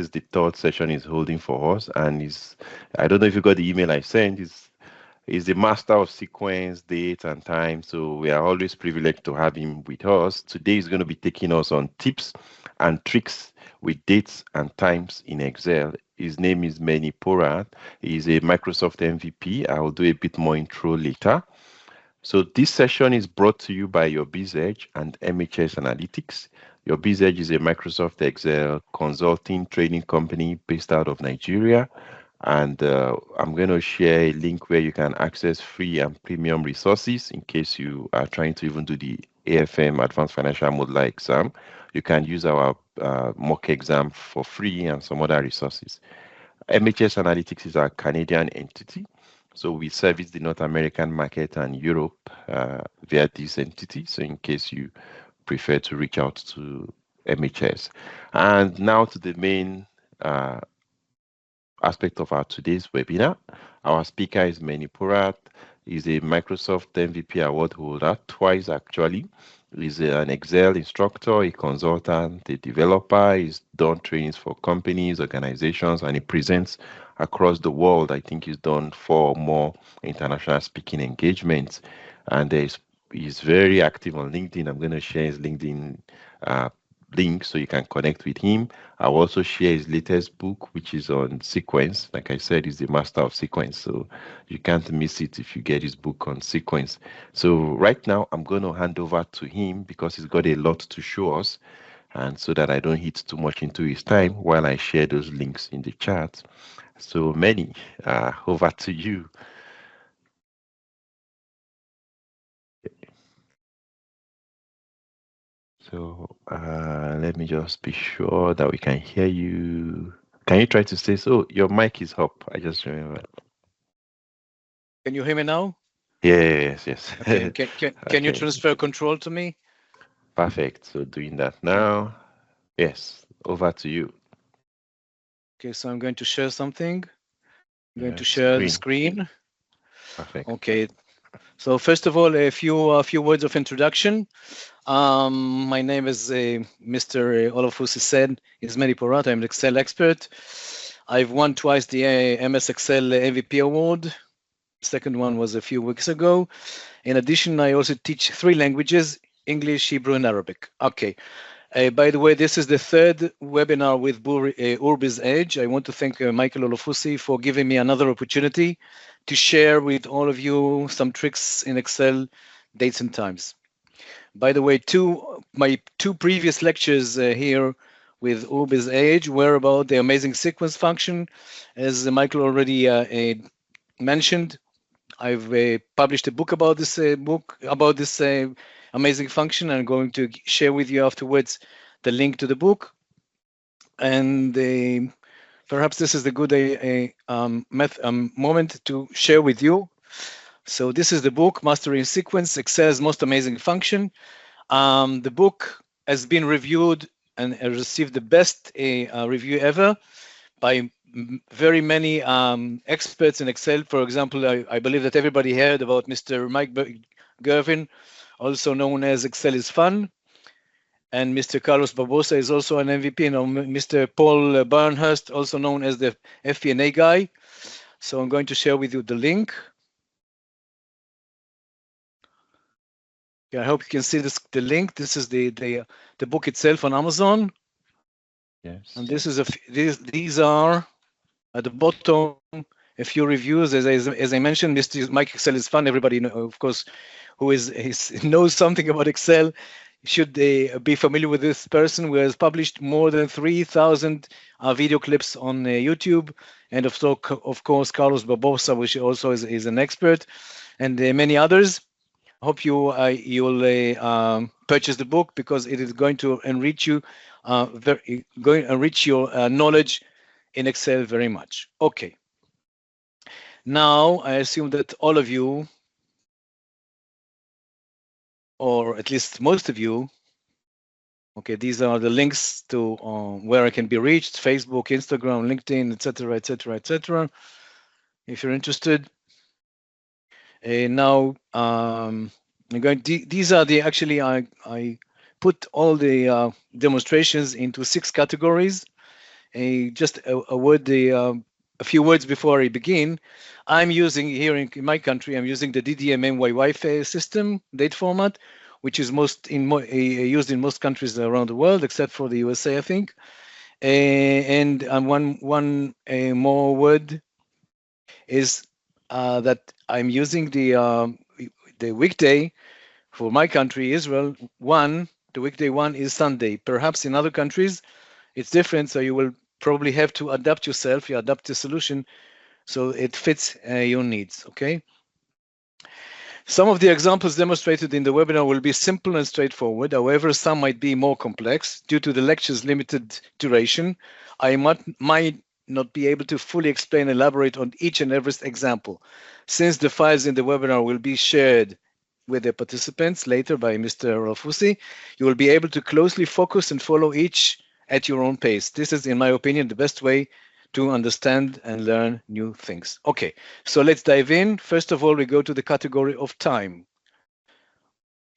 is the third session he's holding for us, and I don't know if you got the email I sent. He's the master of sequence, date, and time. So we are always privileged to have him with us. Today he's going to be taking us on tips and tricks with dates and times in Excel. His name is Meni Porat. He's a Microsoft MVP. I will do a bit more intro later. So this session is brought to you by Your BizEdge and MHS Analytics. Your BizEdge is a Microsoft Excel consulting training company based out of Nigeria. And I'm going to share a link where you can access free and premium resources in case you are trying to even do the AFM Advanced Financial Modeler exam. You can use our mock exam for free and some other resources. MHS Analytics is our Canadian entity. So we service the North American market and Europe via this entity. So in case you prefer to reach out to MHS. And now to the main aspect of our today's webinar. Our speaker is Meni Porat. He's a Microsoft MVP award holder, twice actually. He's an Excel instructor, a consultant, a developer. He's done trainings for companies, organizations, and he presents across the world. I think he's done 4 or more international speaking engagements. And he's very active on LinkedIn. I'm going to share his LinkedIn link so you can connect with him. I'll also share his latest book, which is on sequence. Like I said, he's the master of sequence, so you can't miss it if you get his book on sequence. So right now, I'm going to hand over to him because he's got a lot to show us, and so that I don't hit too much into his time while I share those links in the chat. So Meni, over to you. So let me just be sure that we can hear you. Can you try to say so? Your mic is up. I just remember. Can you hear me now? Yes. Okay. Can you transfer control to me? Perfect. So doing that now. Yes. Over to you. Okay, so I'm going to share something. I'm going to share the screen. Perfect. Okay. So first of all, a few words of introduction. My name is Mr. Olofusi said is Meni Porat. I'm an Excel expert. I've won twice the MS Excel MVP award. Second one was a few weeks ago. In addition, I also teach 3 languages: English, Hebrew, and Arabic. Okay. By the way, this is the 3rd webinar with BizEdge. I want to thank Michael Olofusi for giving me another opportunity to share with all of you some tricks in Excel, dates and times. By the way, my two previous lectures here with BizEdge were about the amazing sequence function. As Michael already mentioned, I've published a book about this amazing function. I'm going to share with you afterwards the link to the book. And perhaps this is the good moment to share with you. So this is the book, Mastering Sequence, Excel's Most Amazing Function. The book has been reviewed and received the best review ever by very many experts in Excel. For example, I believe that everybody heard about Mr. Mike Gervin, also known as Excel is Fun. And Mr. Carlos Barbosa is also an MVP. Mr. Paul Barnhurst, also known as the FP&A guy. So I'm going to share with you the link. I hope you can see the link. This is the book itself on Amazon. Yes. And these are at the bottom a few reviews. As I mentioned, Mr. Mike Excel is Fun. Everybody, of course, who knows something about Excel should be familiar with this person, who has published more than 3,000 video clips on YouTube. And of course, Carlos Barbosa, which also is an expert, and many others. I hope you'll purchase the book because it is going to enrich you, enrich your knowledge in Excel very much. Okay. Now, I assume that all of you, or at least most of you, okay, these are the links to where I can be reached: Facebook, Instagram, LinkedIn, etc., etc., etc. If you're interested. Now, these are actually, I put all the demonstrations into 6 categories. just a word, a few words before I begin. I'm using here in my country, I'm using the DDM-MYY system date format, which is used in most countries around the world, except for the USA, I think. And one more word is that I'm using the weekday for my country, Israel. The weekday one is Sunday. Perhaps in other countries it's different, so you will probably have to adapt yourself. You adapt the solution so it fits your needs. Okay. Some of the examples demonstrated in the webinar will be simple and straightforward. However, some might be more complex due to the lecture's limited duration. I might not be able to fully explain and elaborate on each and every example. Since the files in the webinar will be shared with the participants later by Mr. Rafusi, you will be able to closely focus and follow each at your own pace. This is, in my opinion, the best way to understand and learn new things. Okay, so let's dive in. First of all, we go to the category of time.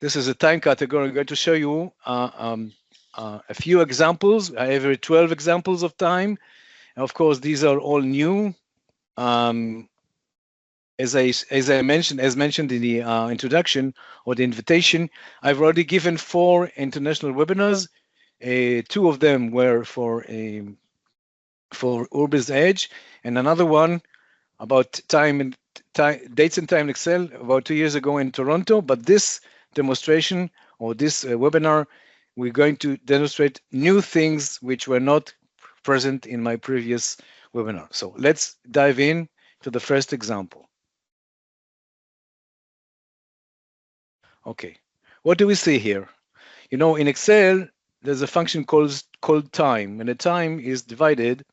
This is a time category. I'm going to show you a few examples. I have 12 examples of time. Of course, these are all new. As mentioned in the introduction or the invitation, I've already given 4 international webinars. 2 of them were for Urbis Edge, and another one about dates and time in Excel about 2 years ago in Toronto. But this demonstration or this webinar, we're going to demonstrate new things which were not present in my previous webinar. So let's dive in to the first example. Okay, what do we see here? You know, in Excel, there's a function called time, and the time is divided.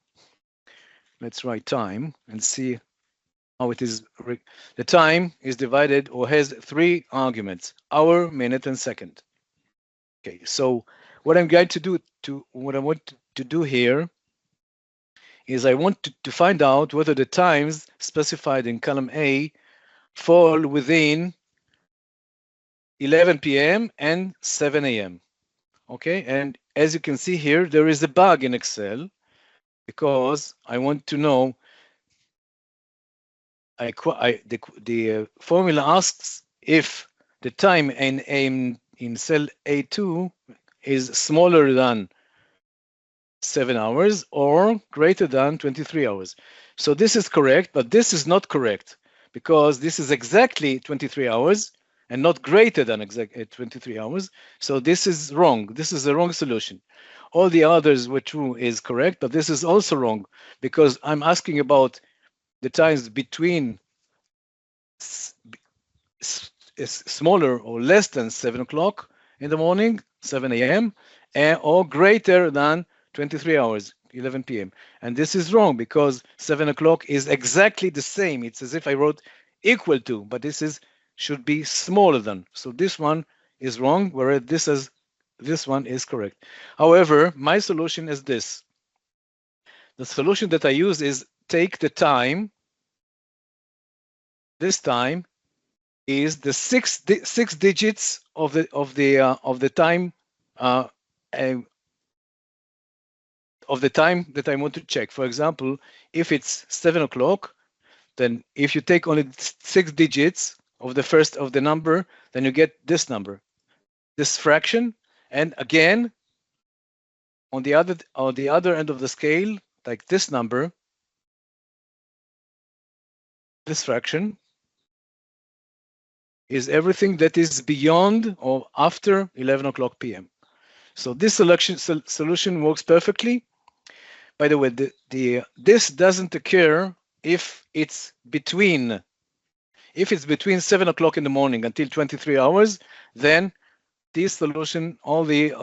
Let's write time and see how it is. The time is divided or has 3 arguments: hour, minute, and second. Okay, so what I'm going to do what I want to do here is I want to find out whether the times specified in column A fall within 11 p.m. and 7 a.m. Okay, and as you can see here, there is a bug in Excel because I want to know. The formula asks if the time in cell A2 is smaller than 7 hours or greater than 23 hours. So this is correct, but this is not correct because this is exactly 23 hours and not greater than 23 hours. So this is wrong. This is the wrong solution. All the others were true is correct, but this is also wrong because I'm asking about the times between smaller or less than 7 o'clock in the morning, 7 a.m., or greater than 23 hours, 11 p.m. And this is wrong because 7 o'clock is exactly the same. It's as if I wrote equal to, but this should be smaller than. So this one is wrong, whereas this one is correct. However, my solution is this. The solution that I use is take the time. This time is the six digits of the time of the time that I want to check. For example, if it's 7 o'clock, then if you take only 6 digits of the first of the number, then you get this number, this fraction. And again, on the other end of the scale, like this number, this fraction is everything that is beyond or after 11 o'clock p.m. So this solution works perfectly. By the way, this doesn't occur if it's between 7 o'clock in the morning until 23 hours, then this solution, all the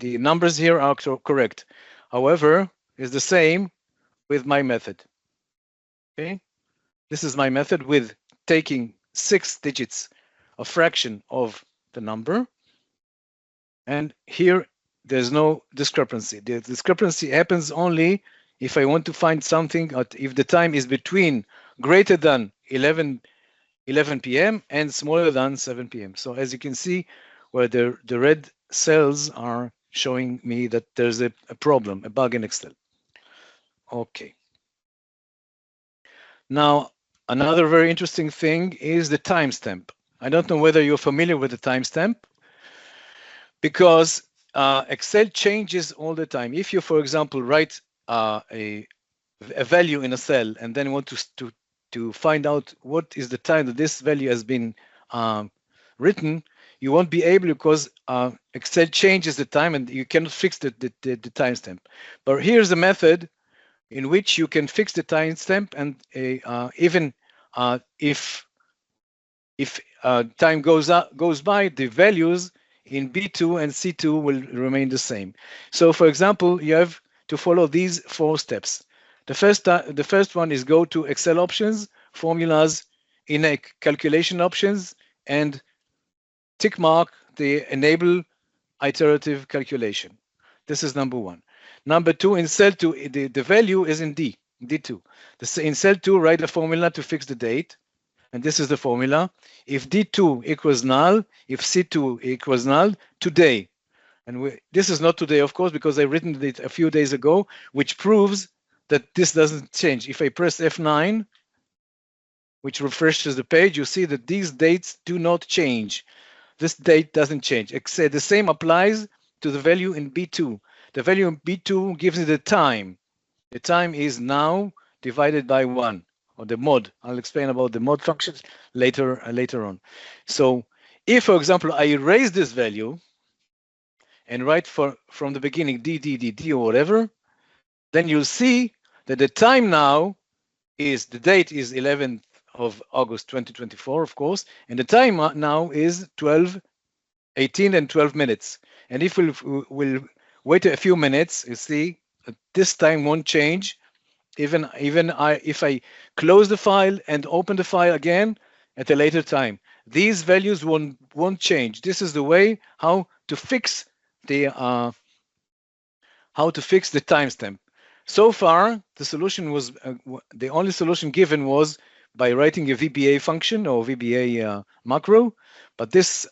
numbers here are correct. However, it's the same with my method. Okay, this is my method with taking 6 digits, a fraction of the number, and here there's no discrepancy. The discrepancy happens only if I want to find something, if the time is between greater than 11 p.m. and smaller than 7 p.m. So as you can see, where the red cells are showing me that there's a problem, a bug in Excel. Okay. Now, another very interesting thing is the timestamp. I don't know whether you're familiar with the timestamp, because Excel changes all the time. If you, for example, write a value in a cell and then want to find out what is the time that this value has been written, you won't be able, because Excel changes the time and you cannot fix the timestamp. But here's a method in which you can fix the timestamp, and even if time goes by, the values in B2 and C2 will remain the same. So, for example, you have to follow these 4 steps. The first one is go to Excel options, formulas, in a calculation options, and tick mark the enable iterative calculation. This is number 1. Number 2, in cell 2, the value is in D2. In cell 2, write a formula to fix the date. And this is the formula. If D2 equals null, if C2 equals null, today. And this is not today, of course, because I've written it a few days ago, which proves that this doesn't change. If I press F9, which refreshes the page, you see that these dates do not change. This date doesn't change. Except the same applies to the value in B2. The value in B2 gives me the time. The time is now divided by 1, or the mod. I'll explain about the mod functions later on. So if, for example, I erase this value and write from the beginning D or whatever, then you'll see that the time now is, the date is 11th of August 2024, of course, and the time now is 12:18 and 12 minutes. And if we'll wait a few minutes, you see that this time won't change. Even if I close the file and open the file again at a later time, these values won't change. This is the way how to fix the timestamp. So far, the solution was the only solution given was by writing a VBA function or VBA macro. But this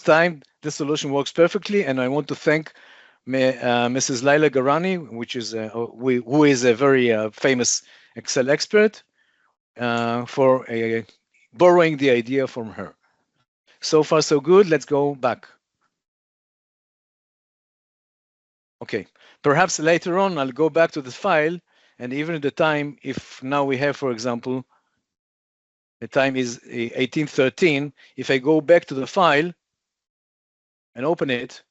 time, this solution works perfectly, and I want to thank Mrs. Laila Garani, who is a very famous Excel expert, for borrowing the idea from her. So far, so good. Let's go back. Okay, perhaps later on I'll go back to the file, and even the time, if now we have, for example, the time is 1813, if I go back to the file and open it,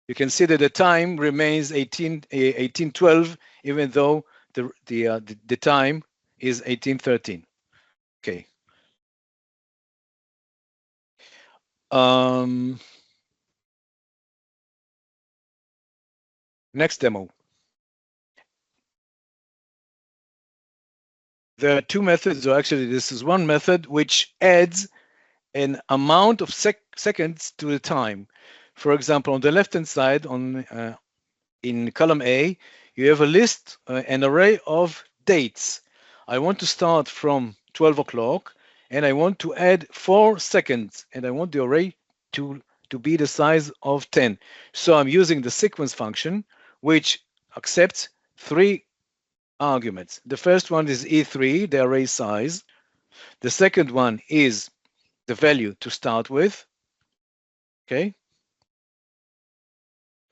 you can see that the time remains 1812, even though the time is 1813. Okay. Next demo. There are 2 methods, or actually this is 1 method, which adds an amount of seconds to the time. For example, on the left-hand side, in column A, you have a list, an array of dates. I want to start from 12 o'clock, and I want to add 4 seconds, and I want the array to be the size of 10. So I'm using the sequence function, which accepts 3 arguments. The first one is E3, the array size. The second one is the value to start with. Okay.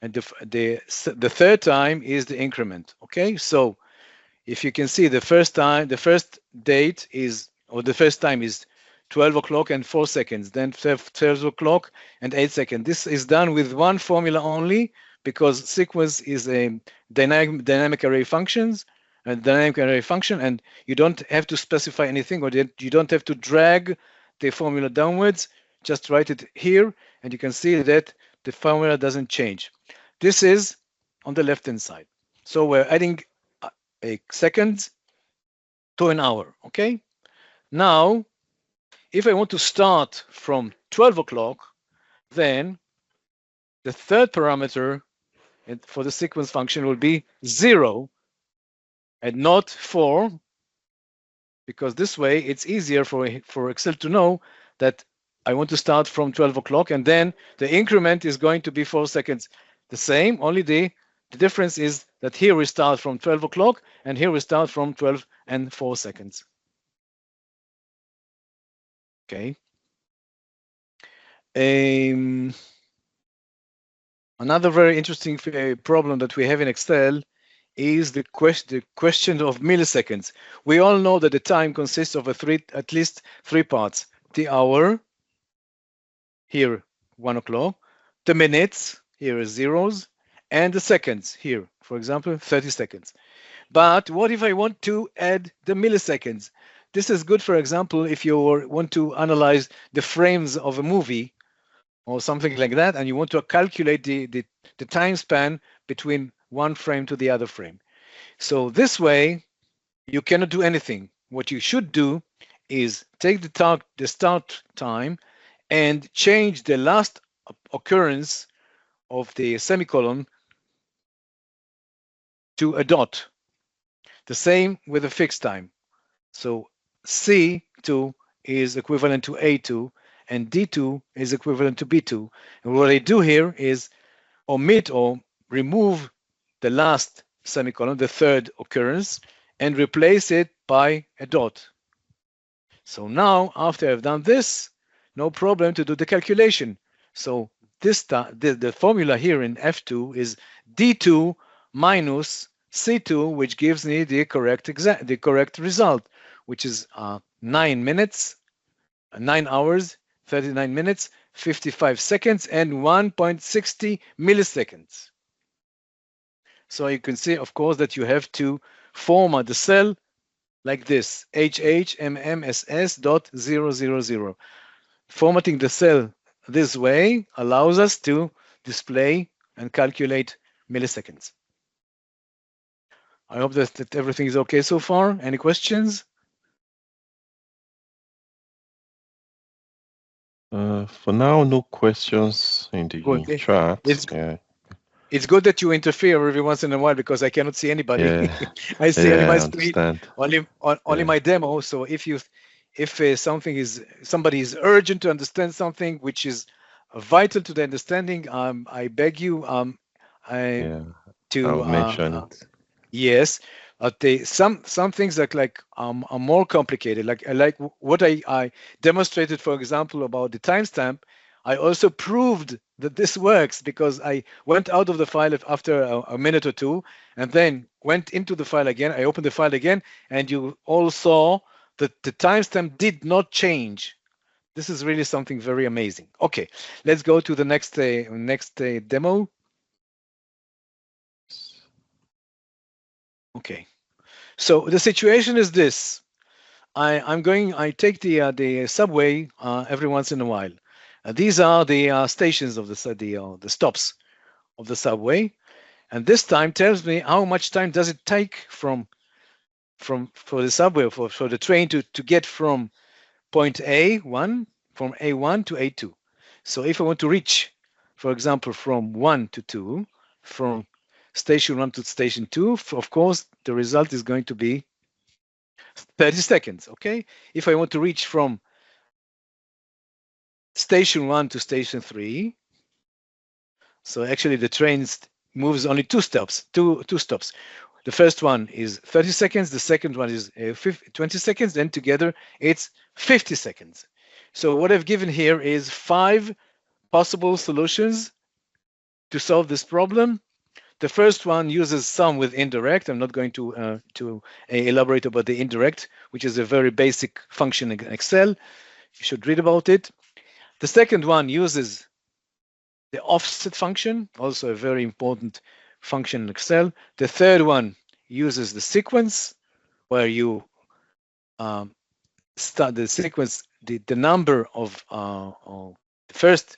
And the third time is the increment. Okay. So if you can see, the first date is, or the first time is 12 o'clock and 4 seconds, then 12 o'clock and 8 seconds. This is done with 1 formula only, because sequence is a dynamic array function, and you don't have to specify anything, or you don't have to drag the formula downwards. Just write it here, and you can see that the formula doesn't change. This is on the left-hand side. So we're adding a second to an hour. Okay. Now, if I want to start from 12 o'clock, then the third parameter for the sequence function will be 0 and not 4, because this way it's easier for Excel to know that I want to start from 12 o'clock, and then the increment is going to be 4 seconds the same, only the difference is that here we start from 12 o'clock, and here we start from 12 and 4 seconds. Okay. Another very interesting problem that we have in Excel is the question of milliseconds. We all know that the time consists of at least three parts: the hour, here 1 o'clock, the minutes, here is zeros, and the seconds, here, for example, 30 seconds. But what if I want to add the milliseconds? This is good, for example, if you want to analyze the frames of a movie or something like that, and you want to calculate the time span between one frame to the other frame. So this way, you cannot do anything. What you should do is take the start time and change the last occurrence of the semicolon to a dot. The same with the fixed time. So C2 is equivalent to A2, and D2 is equivalent to B2. And what I do here is omit or remove the last semicolon, the third occurrence, and replace it by a dot. So now, after I've done this, no problem to do the calculation. So the formula here in F2 is D2 minus C2, which gives me the correct result, which is 9 hours, 39 minutes, 55 seconds, and 1.60 milliseconds. So you can see, of course, that you have to format the cell like this: HHMMSS.000. Formatting the cell this way allows us to display and calculate milliseconds. I hope that everything is okay so far. Any questions? For now, no questions in the Good. chat. It's good that you interfere every once in a while, because I cannot see anybody. Yeah. I see only my screen, only my demo. So if somebody is urgent to understand something which is vital to the understanding, I beg you I'll mention it. Yes, some things that are more complicated. Like what I demonstrated, for example, about the timestamp. I also proved that this works, because I went out of the file after a minute or two, and then went into the file again. I opened the file again, and you all saw that the timestamp did not change. This is really something very amazing. Okay, let's go to the next demo. Okay, so the situation is this. I take the subway every once in a while. These are the stations of the stops of the subway, and this time tells me how much time does it take for the subway for the train to get from point A1 to A2. So if I want to reach, for example, from 1 to 2, from station 1 to station 2, of course the result is going to be 30 seconds. Okay, if I want to reach from station 1 to station 3, so actually the train moves only two stops. The first one is 30 seconds, the second one is 20 seconds, then together it's 50 seconds. So what I've given here is 5 possible solutions to solve this problem. The first one uses sum with indirect. I'm not going to elaborate about the indirect, which is a very basic function in Excel. You should read about it. The second one uses the offset function, also a very important function in Excel. The third one uses the sequence, where you start the sequence, the number of the first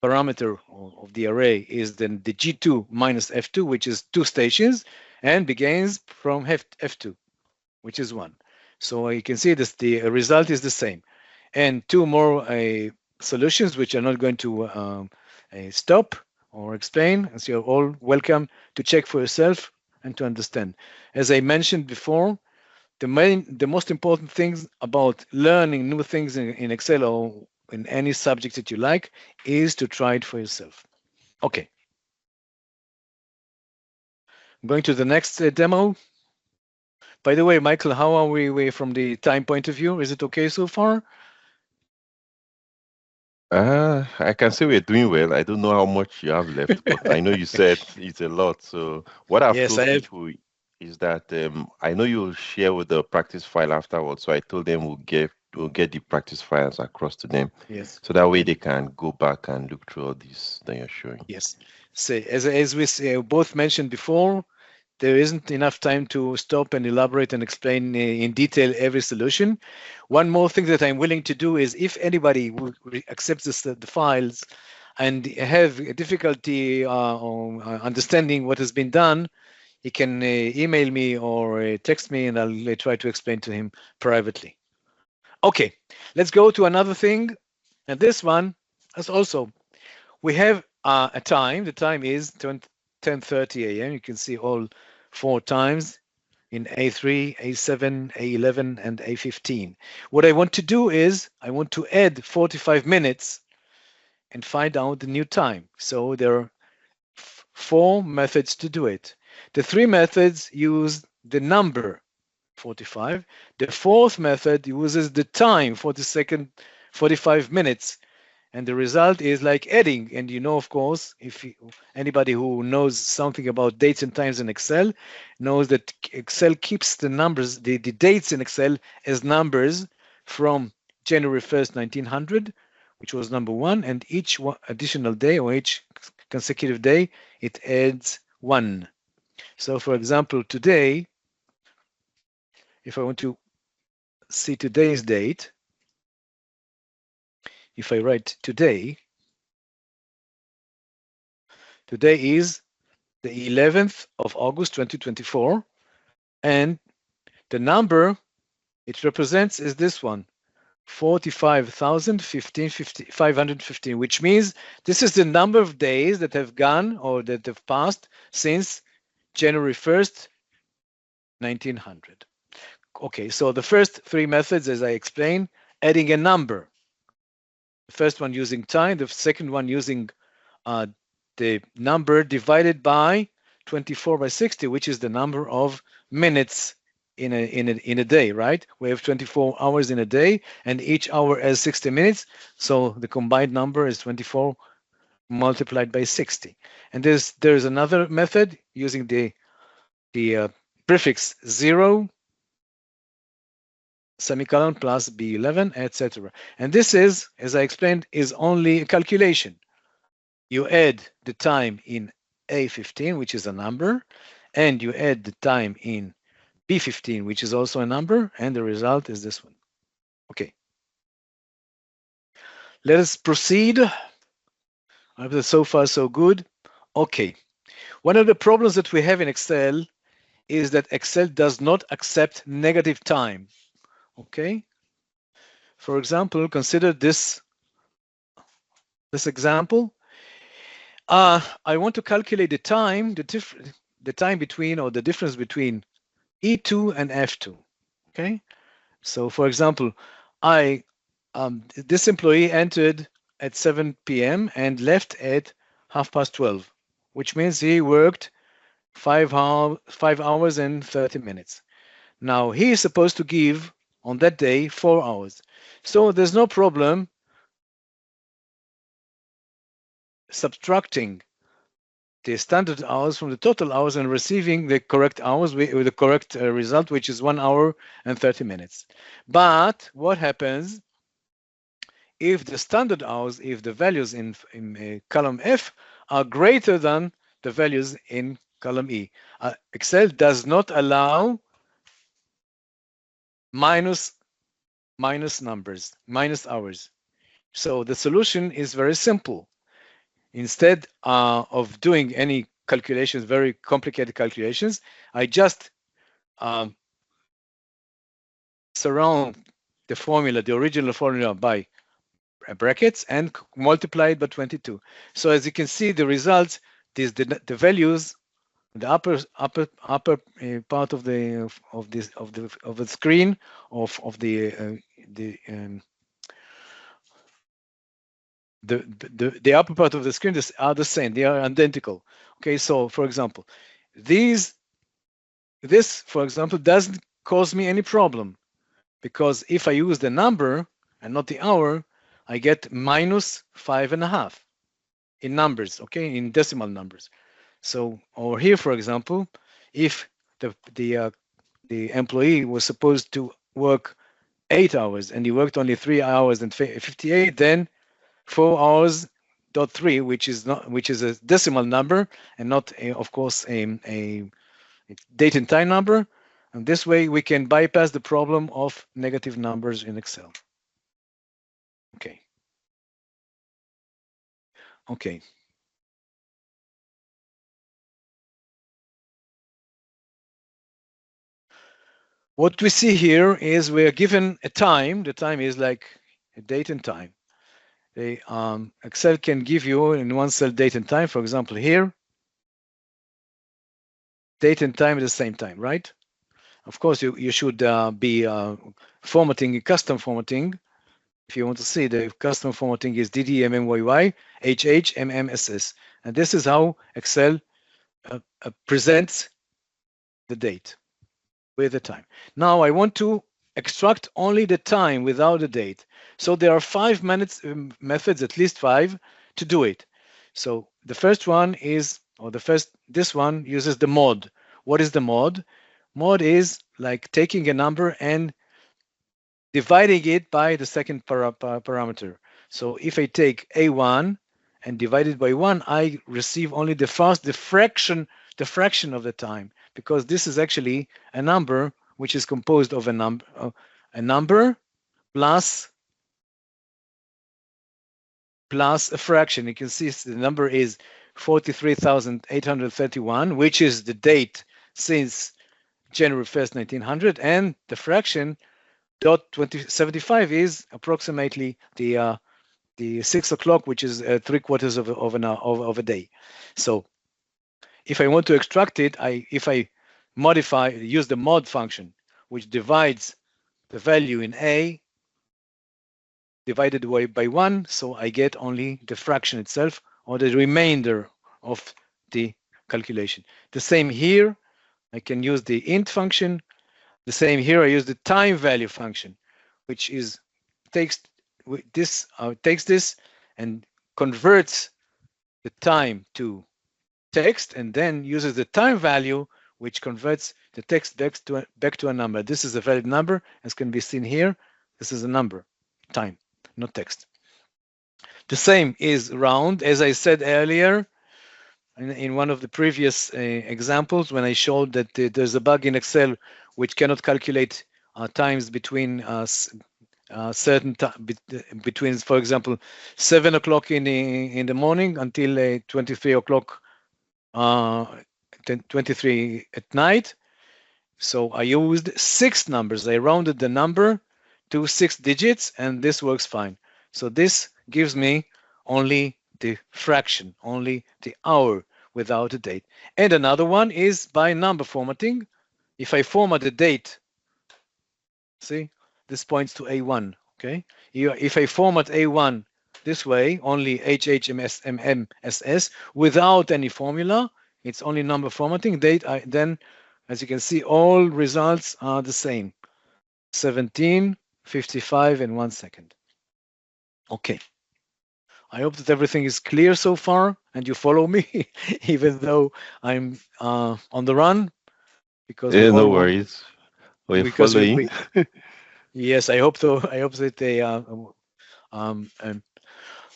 parameter of the array is then the G2 minus F2, which is 2 stations, and begins from F2, which is 1. So you can see this, the result is the same. And 2 more solutions, which are not going to stop or explain, as you're all welcome to check for yourself and to understand. As I mentioned before, the most important things about learning new things in Excel, or in any subject that you like is to try it for yourself. Okay, I'm going to the next demo. By the way, Michael, how are we from the time point of view? Is it okay so far? I can say we're doing well. I don't know how much you have left, but I know you said it's a lot. So what I've Yes, I told have. people is that I know you'll share with the practice file afterwards. So I told them we'll get the practice files across to them, Yes. so that way they can go back and look through all this that you're showing. Yes. So as we both mentioned before, there isn't enough time to stop and elaborate and explain in detail every solution. One more thing that I'm willing to do is if anybody accepts the files and have a difficulty on understanding what has been done, he can email me or text me and I'll try to explain to him privately. Okay, let's go to another thing. And this one is also, we have a time. The time is 10:30 a.m. You can see all four times in A3, A7, A11, and A15. What I want to do is I want to add 45 minutes and find out the new time. So there are four methods to do it. The three methods use the number 45. The fourth method uses the time, 45 minutes. And the result is like adding. And you know, of course, if anybody who knows something about dates and times in Excel knows that Excel keeps the numbers, the dates in Excel as numbers from January 1st, 1900, which was number one, and each additional day or each consecutive day, it adds one. So for example, today, if I want to see today's date, if I write today, today is the 11th of August 2024, and the number it represents is this one, 45,515, which means this is the number of days that have gone or that have passed since January 1st, 1900. Okay, so the first three methods, as I explained, adding a number. The first one using time, the second one using the number divided by 24 by 60, which is the number of minutes in a day, right? We have 24 hours in a day, and each hour has 60 minutes. So the combined number is 24 multiplied by 60. And there's another method using the prefix 0 semicolon plus B11, etc. And this is, as I explained, is only a calculation. You add the time in A15, which is a number, and you add the time in B15, which is also a number, and the result is this one. Okay. Let us proceed. So far, so good. Okay. One of the problems that we have in Excel is that Excel does not accept negative time. Okay. For example, consider this example. I want to calculate the time, the time between or the difference between E2 and F2. Okay. So for example, this employee entered at 7 p.m. and left at 12:30, which means he worked 5 hours and 30 minutes. Now he is supposed to give on that day 4 hours. So there's no problem subtracting the standard hours from the total hours and receiving the correct hours with the correct result, which is 1 hour and 30 minutes. But what happens if the standard hours, if the values in column F are greater than the values in column E? Excel does not allow minus numbers, minus hours. So the solution is very simple. Instead of doing any calculations, very complicated calculations, I just surround the formula, the original formula, by brackets and multiply it by 22. So as you can see, the results, the values, the upper part of the screen of the the upper part of the screen are the same. They are identical. Okay, so for example, this for example doesn't cause me any problem, because if I use the number and not the hour, I get minus 5.5 in numbers, okay, in decimal numbers. So, or here, for example, if the employee was supposed to work 8 hours and he worked only 3 hours and 58, then 4 hours dot 3, which is a decimal number and not of course a date and time number. And this way we can bypass the problem of negative numbers in Excel. Okay. Okay. What we see here is we are given a time. The time is like a date and time. Excel can give you in one cell date and time. For example, here, date and time at the same time, right? Of course, you should be formatting, custom formatting. If you want to see, the custom formatting is DDMMYY, HHMMSS. And this is how Excel presents the date with the time. Now I want to extract only the time without the date. So there are 5 methods, at least 5, to do it. So the first one is, this one uses the mod. What is the mod? Mod is like taking a number and dividing it by the second parameter. So if I take A1 and divide it by 1, I receive only the fraction of the time, because this is actually a number which is composed of a number plus a fraction. You can see the number is 43,831, which is the date since January 1st, 1900, and the fraction .2075 is approximately the 6 o'clock, which is 3/4 of a day. So if I want to extract it, if I use the mod function, which divides the value in A divided by 1, so I get only the fraction itself, or the remainder of the calculation. The same here, I can use the int function. The same here, I use the time value function, which takes this and converts the time to text, and then uses the time value, which converts the text back to a number. This is a valid number, as can be seen here. This is a number, time, not text. The same is round, as I said earlier in one of the previous examples, when I showed that there's a bug in Excel which cannot calculate times between certain between, for example, 7 o'clock in the morning until 23 o'clock, 23 at night. So I used 6 numbers. I rounded the number to 6 digits, and this works fine. So this gives me only the fraction, only the hour without a date. And another one is by number formatting. If I format the date, see, this points to A1, okay? If I format A1 this way, only HHMSS without any formula, it's only number formatting, then, as you can see, all results are the same. 17, 55, and 1 second. Okay. I hope that everything is clear so far and you follow me, even though I'm on the run, because we all No want, worries. We're because following. yes, I hope so. I hope that they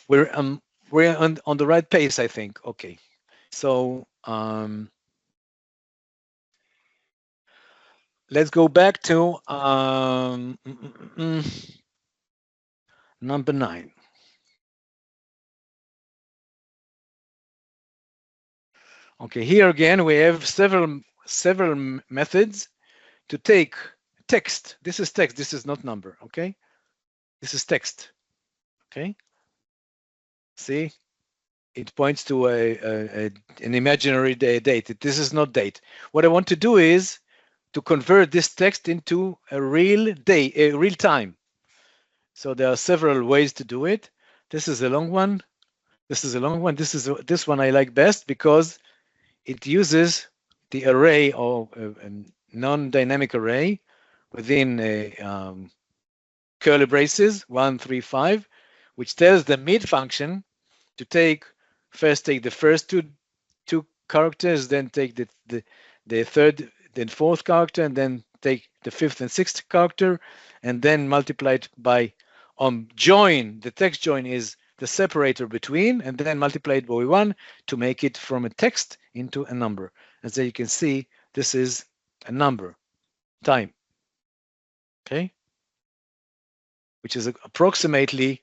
we're on the right pace, I think. Okay, so let's go back to number 9. Okay, here again we have several methods to take text. This is text. This is not number. Okay, this is text. Okay, see, it points to an imaginary date. This is not date. What I want to do is to convert this text into a real time. So there are several ways to do it. This is a long one. This is a long one. This one I like best because it uses the array or a non-dynamic array within a curly braces 1, 3, 5, which tells the mid function to first take the first two characters, then take the third, then fourth character, and then take the fifth and sixth character, and then multiply it by join. The text join is the separator between, and then multiply it by 1 to make it from a text into a number. As you can see, this is a number, time, okay, which is approximately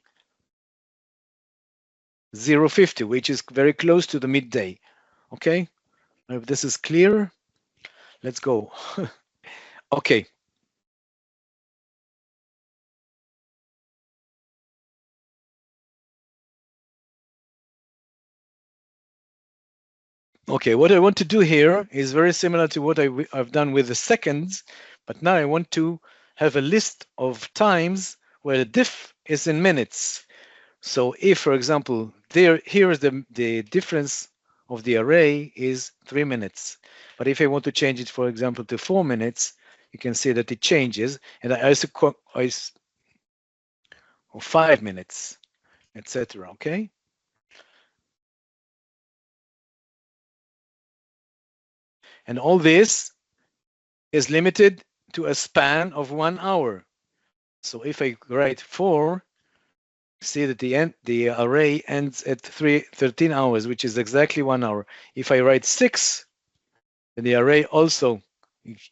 0.50, which is very close to the midday. Okay, if this is clear, let's go. Okay. Okay, what I want to do here is very similar to what I've done with the seconds, but now I want to have a list of times where the diff is in minutes. So if, for example, here is the difference of the array is 3 minutes. But if I want to change it, for example, to 4 minutes, you can see that it changes. And I also or 5 minutes, etc. Okay. And all this is limited to a span of 1 hour. So if I write 4, see that the array ends at 13 hours, which is exactly 1 hour. If I write 6, then the array also,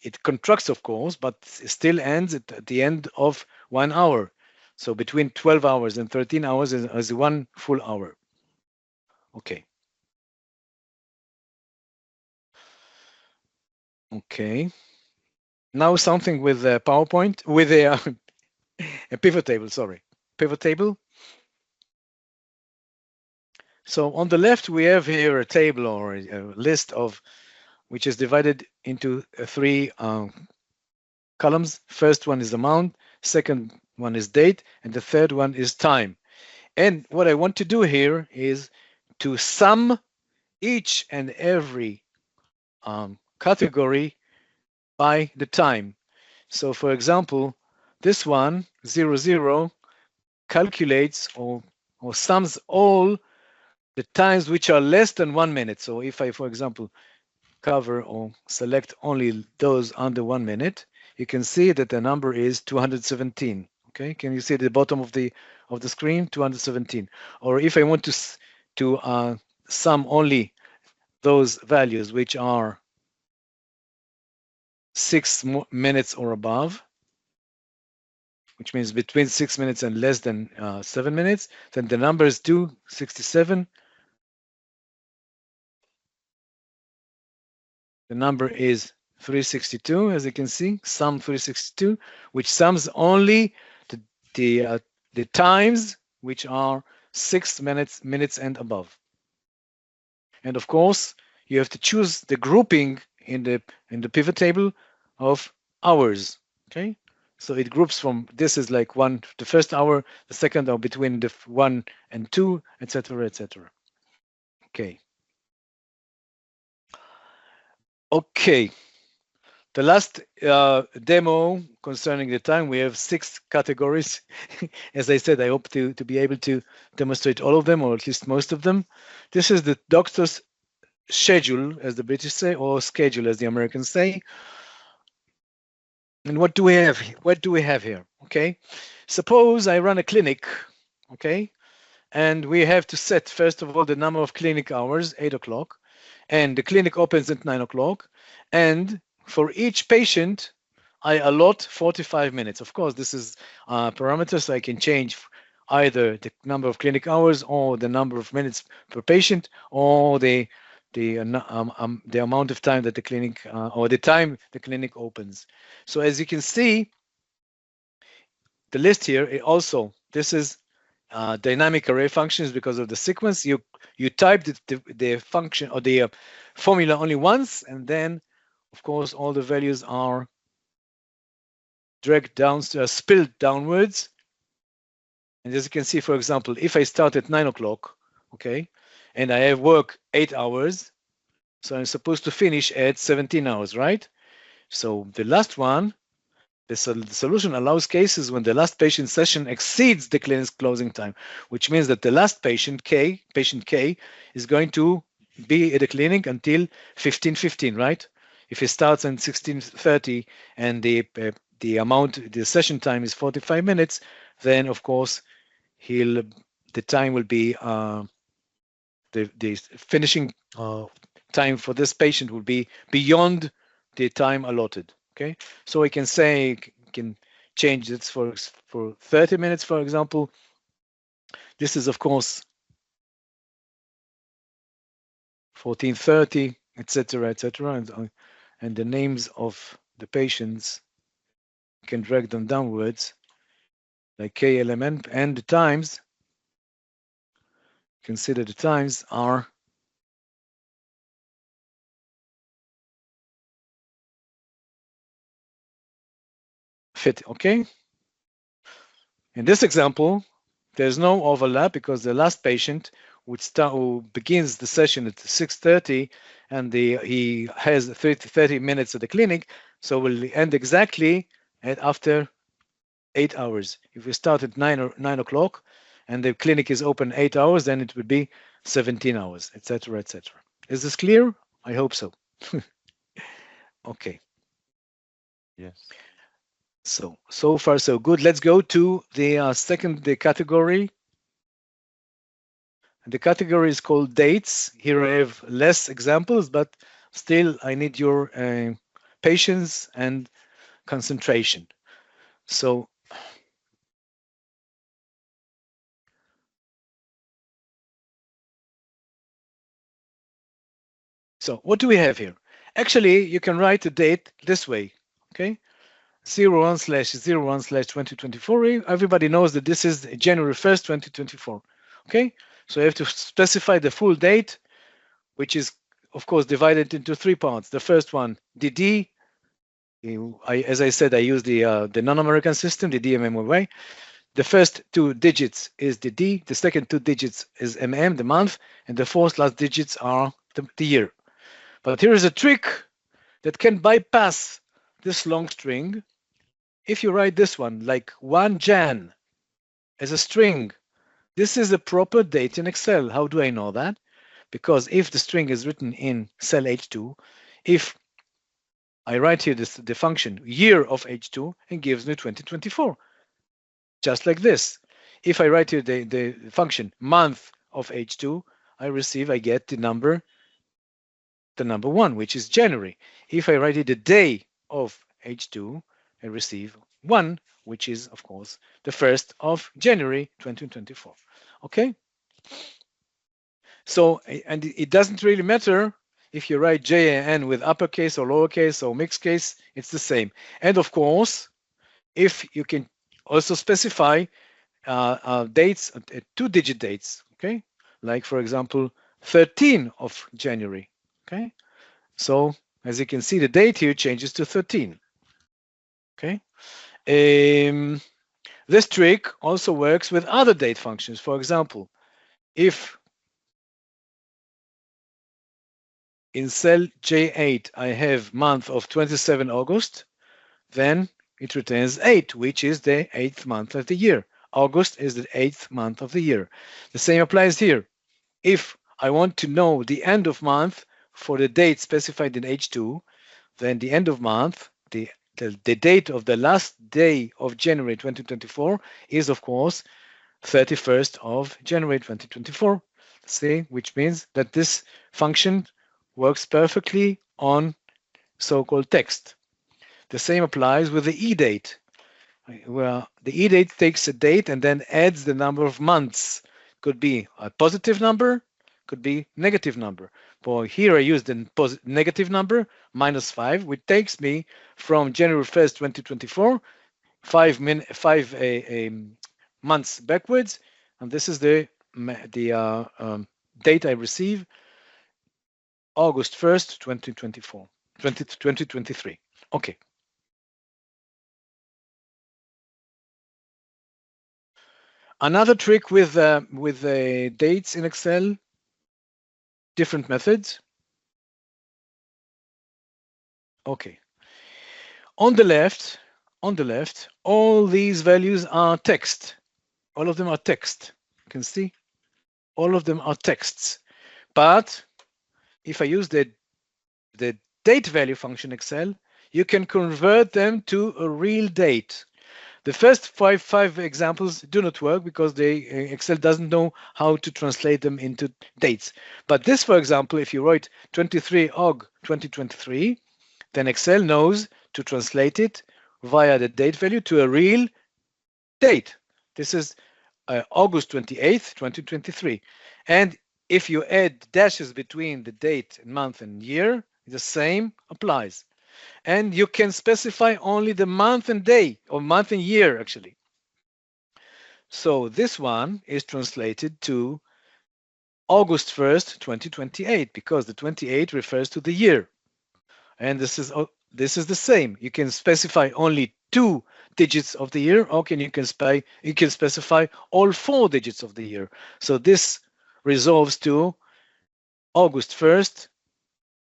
it contracts, of course, but still ends at the end of 1 hour. So between 12 hours and 13 hours is 1 full hour. Okay. Okay. Now something with PowerPoint, with a pivot table, sorry. Pivot table. So on the left, we have here a table or a list of which is divided into 3 columns. First one is amount, second one is date, and the third one is time. And what I want to do here is to sum each and every category by the time. So for example, this one, 00, calculates or sums all the times which are less than 1 minute. So if I, for example, cover or select only those under 1 minute, you can see that the number is 217. Okay, can you see the bottom of the screen? 217. Or if I want to sum only those values which are 6 minutes or above, which means between 6 minutes and less than 7 minutes, then the number is 267. The number is 362, as you can see, sum 362, which sums only the times which are 6 minutes and above. And of course, you have to choose the grouping in the pivot table of hours. Okay, so it groups from, this is like the first hour, the second hour between the 1 and 2, etc., etc. Okay. Okay. The last demo concerning the time, we have 6 categories. As I said, I hope to be able to demonstrate all of them, or at least most of them. This is the doctor's schedule, as the British say, or schedule, as the Americans say. And what do we have? What do we have here? Okay, suppose I run a clinic. Okay, and we have to set, first of all, the number of clinic hours, 8 o'clock, and the clinic opens at 9 o'clock, and for each patient, I allot 45 minutes. Of course, this is parameters, so I can change either the number of clinic hours or the number of minutes per patient, or the amount of time that the clinic or the time the clinic opens. So as you can see, the list here, this is dynamic array functions because of the sequence. You type the function or the formula only once, and then of course all the values are dragged down, spilled downwards, And as you can see, for example, if I start at 9 o'clock, okay, and I have work 8 hours, so I'm supposed to finish at 17 hours, right? So the last one, the solution allows cases when the last patient session exceeds the clinic's closing time, which means that the last patient K, is going to be at the clinic until 15:15, right? If he starts at 16:30 and the session time is 45 minutes, then of course the time will be the finishing time for this patient will be beyond the time allotted. Okay, so we can say can change this for 30 minutes, for example. This is of course 14:30, etc., etc., and the names of the patients you can drag them downwards like KLMN, and the times. Consider the times are fit. Okay. In this example, there's no overlap because the last patient who begins the session at 6:30 and he has 30 minutes at the clinic, so will end exactly after 8 hours. If we start at 9 o'clock and the clinic is open 8 hours, then it would be 17 hours, etc., etc. Is this clear? I hope so. Okay. Yes. So far so good. Let's go to the second category. The category is called dates. Here I have less examples, but still I need your patience and concentration. So what do we have here? Actually, you can write the date this way, okay? 01/01/2024. Everybody knows that this is January 1st, 2024. Okay, so you have to specify the full date, which is, of course, divided into three parts. The first one, DD. As I said, I use the non-American system, the DMMY. The first two digits is the D, the second two digits is MM, the month, and the fourth last digits are the year. But here is a trick that can bypass this long string. If you write this one like 1 Jan as a string, this is a proper date in Excel. How do I know that? Because if the string is written in cell H2, if I write here the function year of H2, it gives me 2024. Just like this. If I write here the function month of H2, I get the number 1, which is January. If I write here the day of H2, I receive 1, which is, of course, the 1st of January 2024. Okay? So, and it doesn't really matter if you write JAN with uppercase or lowercase or mixed case, it's the same. And of course, if you can also specify dates, two-digit dates, okay? Like, for example, 13 of January, okay? So, as you can see, the date here changes to 13, okay? This trick also works with other date functions. For example, if in cell J8 I have month of 27 August, then it returns 8, which is the 8th month of the year. August is the 8th month of the year. The same applies here. If I want to know the end of month for the date specified in H2, then the end of month, the date of the last day of January 2024 is, of course, 31st of January 2024. See, which means that this function works perfectly on so-called text. The same applies with the e-date. Well, the e-date takes a date and then adds the number of months. Could be a positive number, could be negative number. For here I use the negative number, -5, which takes me from January 1st, 2024, 5 months backwards, and this is the date I receive, August 1st, 2023. Okay. Another trick with dates in Excel, different methods. Okay. On the left, all these values are text. All of them are text. You can see all of them are texts. But if I use the date value function Excel, you can convert them to a real date. The first five examples do not work because Excel doesn't know how to translate them into dates. But this, for example, if you write 23 Aug 2023, then Excel knows to translate it via the date value to a real date. This is August 28th, 2023. And if you add dashes between the date, month, and year, the same applies. And you can specify only the month and day, or month and year, actually. So this one is translated to August 1st, 2028, because the 28 refers to the year. And this is the same. You can specify only 2 digits of the year, or you can specify all 4 digits of the year. So this resolves to August 1st,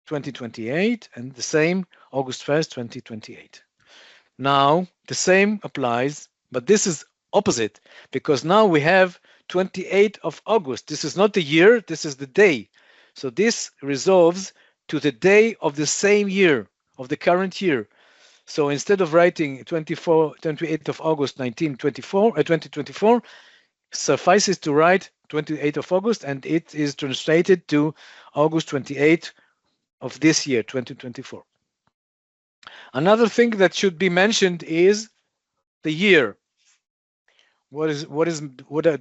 2028, and the same August 1st, 2028. Now the same applies, but this is opposite because now we have 28th of August. This is not the year, this is the day. So this resolves to the day of the same year, of the current year. So instead of writing 28th of August 2024, suffices to write 28th of August, and it is translated to August 28th of this year, 2024. Another thing that should be mentioned is the year. What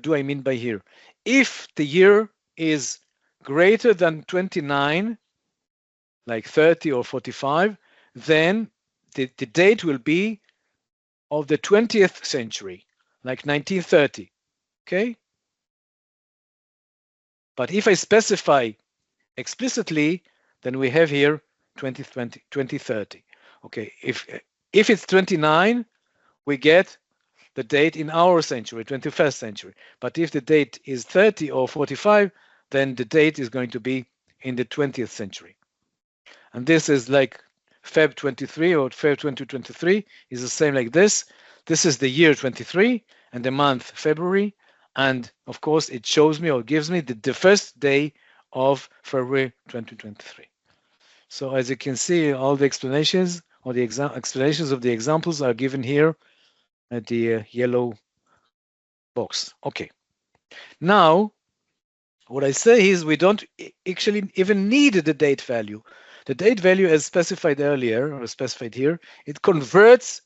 do I mean by here? If the year is greater than 29, like 30 or 45, then the date will be of the 20th century, like 1930. Okay? But if I specify explicitly, then we have here 2030. Okay, if it's 29, we get the date in our century, 21st century. But if the date is 30 or 45, then the date is going to be in the 20th century. And this is like Feb 23 or Feb 2023 is the same like this. This is the year 23 and the month February. And of course, it shows me or gives me the first day of February 2023. So as you can see, all the explanations or the explanations of the examples are given here at the yellow box. Okay. Now, what I say is we don't actually even need the date value. The date value, as specified earlier or specified here, it converts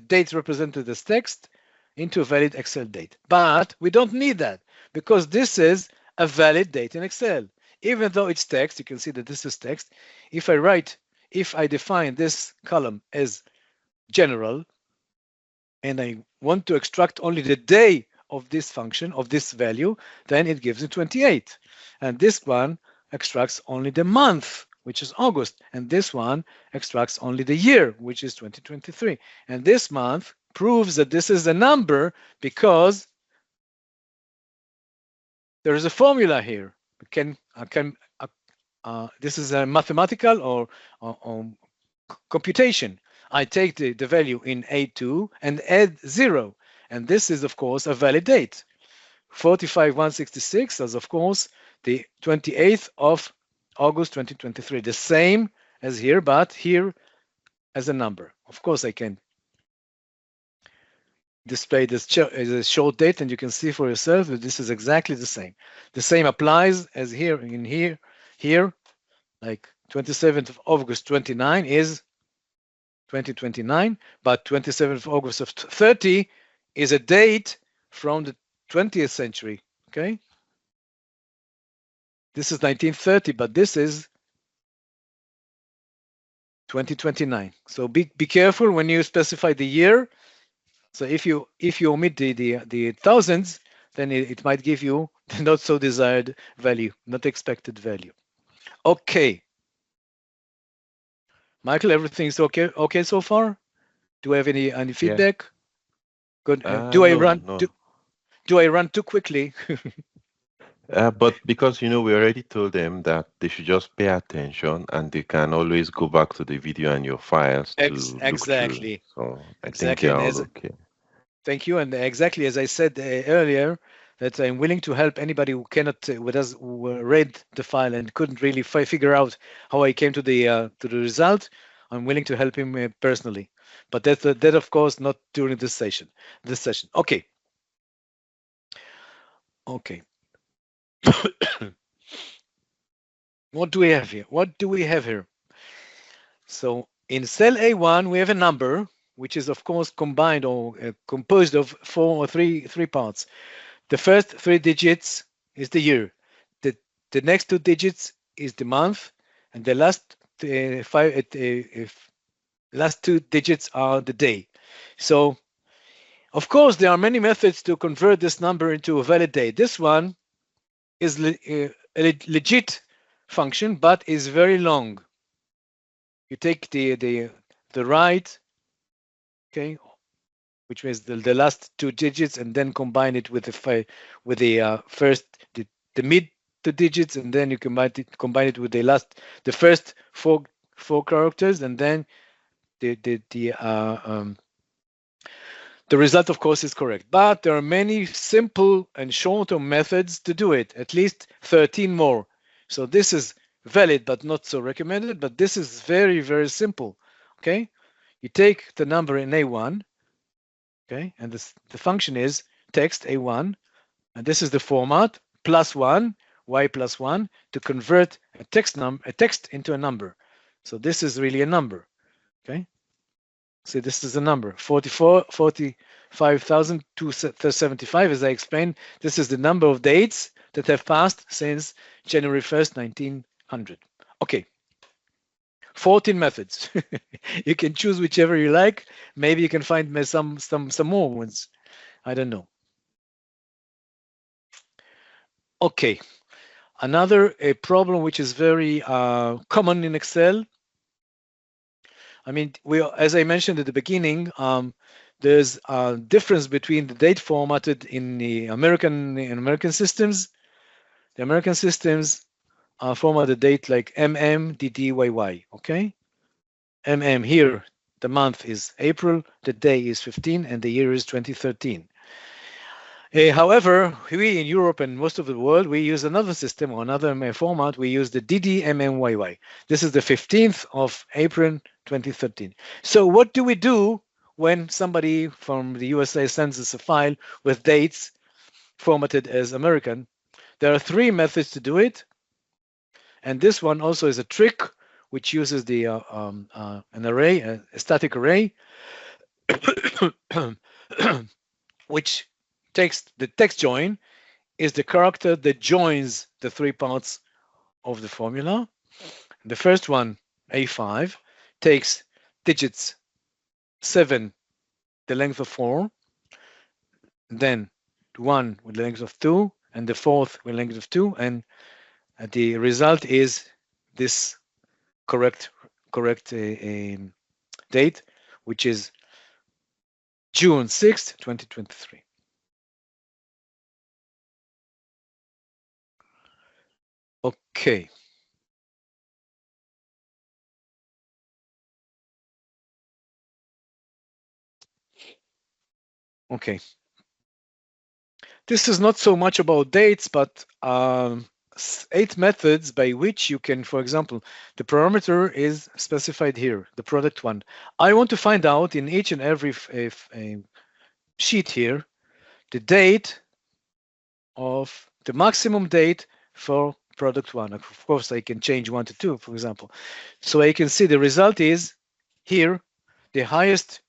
dates represented as text into a valid Excel date. But we don't need that because this is a valid date in Excel. Even though it's text, you can see that this is text. If I define this column as general, and I want to extract only the day of this function, of this value, then it gives me 28. And this one extracts only the month, which is August. And this one extracts only the year, which is 2023. And this month proves that this is a number because there is a formula here. This is a mathematical or computation. I take the value in A2 and add 0. And this is, of course, a valid date. 45166 is, of course, the 28th of August 2023. The same as here, but here as a number. Of course, I can display this as a short date, and you can see for yourself that this is exactly the same. The same applies as here, like 27th of August 29 is 2029, but 27th of August of 30 is a date from the 20th century, okay? This is 1930, but this is 2029. So be careful when you specify the year. So if you omit the thousands, then it might give you the not so desired value, not expected value. Okay. Michael, everything's okay so far? Do we have any feedback? Good. Do I No, run? no. Do I run too quickly? But because we already told them that they should just pay attention and they can always go back to the video and your files to look through. Exactly. So I think Exactly. they're And all as okay. thank you. And exactly as I said earlier, that I'm willing to help anybody who cannot, who read the file and couldn't really figure out how I came to the result. I'm willing to help him personally. But that of course not during this session. This session. Okay. Okay. What do we have here? What do we have here? So in cell A1, we have a number, which is of course combined or composed of three parts. The first three digits is the year. The, the next two digits is the month, and the last two digits are the day. So of course, there are many methods to convert this number into a valid date. This one is a legit function, but is very long. You take the right, okay, which means the last two digits, and then combine it with the first the mid two digits, and then you combine it with the first four characters, and then the result, of course, is correct. But there are many simple and shorter methods to do it, at least 13 more. So this is valid but not so recommended, but this is very, very simple. Okay, you take the number in A1, okay, and the function is text A1, and this is the format +1, y +1, to convert a text into a number. So this is really a number. Okay, see, this is a number 45,275. As I explained, this is the number of dates that have passed since January 1st, 1900. Okay, 14 methods. You can choose whichever you like. Maybe you can find some more ones. I don't know. Okay, another problem which is very common in Excel. I mean, as I mentioned at the beginning, there's a difference between the date formatted in the American systems. The American systems format the date like DDYY. Okay, here the month is April, the day is 15, and the year is 2013. However, we in Europe and most of the world, we use another system or another format. We use the DDMMYY. This is the 15th of April 2013. So what do we do when somebody from the USA sends us a file with dates formatted as American? There are three methods to do it. And this one also is a trick which uses an array, a static array, which takes the text join is the character that joins the three parts of the formula. The first one, A5, takes digits 7, the length of 4, then 1 with the length of 2, and the fourth with length of 2, and the result is this correct date, which is June 6th, 2023. Okay. Okay. This is not so much about dates, but 8 methods by which you can, for example, the parameter is specified here, the product one. I want to find out in each and every sheet here, the date of the maximum date for product one. Of course, I can change 1 to 2, for example. So I can see the result is here, the highest